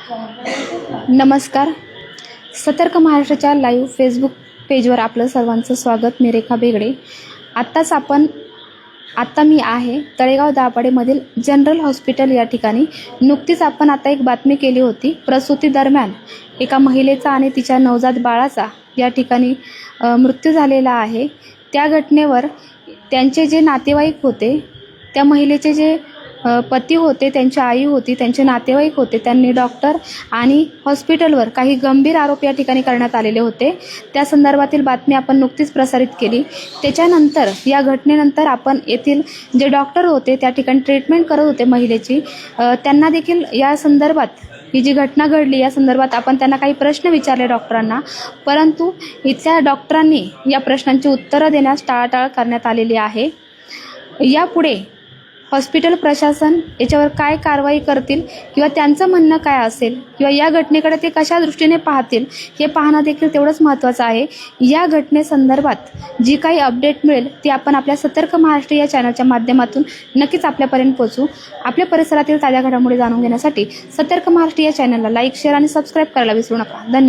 नमस्कार. सतर्क महाराष्ट्राच्या लाईव्ह फेसबुक पेजवर आपलं सर्वांचं स्वागत. मी रेखा बेगडे. आत्ता मी आहे तळेगाव दाभाडेमधील जनरल हॉस्पिटल या ठिकाणी. नुकतीच आपण आता एक बातमी केली होती. प्रसूती दरम्यान एका महिलेचा आणि तिच्या नवजात बाळाचा या ठिकाणी मृत्यू झालेला आहे. त्या घटनेवर त्यांचे जे नातेवाईक होते, त्या महिलेचे जे पती होते, त्यांची आई होती, त्यांचे नातेवाईक होते, त्यांनी डॉक्टर आणि हॉस्पिटलवर काही गंभीर आरोप या ठिकाणी करण्यात आलेले होते. त्या संदर्भातील बातमी आपण नुकतीच प्रसारित केली. त्याच्यानंतर या घटनेनंतर आपण येथील जे डॉक्टर होते, त्या ठिकाणी ट्रीटमेंट करत होते महिलेची, त्यांना देखील या संदर्भात ही जी घटना घडली या संदर्भात आपण त्यांना काही प्रश्न विचारले डॉक्टरांना, परंतु इथल्या डॉक्टरांनी या प्रश्नांची उत्तरं देण्यास टाळाटाळ करण्यात आलेली आहे. यापुढे हॉस्पिटल प्रशासन याच्यावर काय कारवाई करतील किंवा त्यांचं म्हणणं काय असेल किंवा या घटनेकडे ते कशा दृष्टीने पाहतील हे पाहणं देखील तेवढंच महत्त्वाचं आहे. या घटनेसंदर्भात जी काही अपडेट मिळेल ती आपण आपल्या सतर्क महाराष्ट्र या चॅनलच्या माध्यमातून नक्कीच आपल्यापर्यंत पोहोचू. आपल्या परिसरातील ताज्या घडामोडी जाणून घेण्यासाठी सतर्क महाराष्ट्र या चॅनलला लाईक, शेअर आणि सबस्क्राईब करायला विसरू नका. धन्यवाद.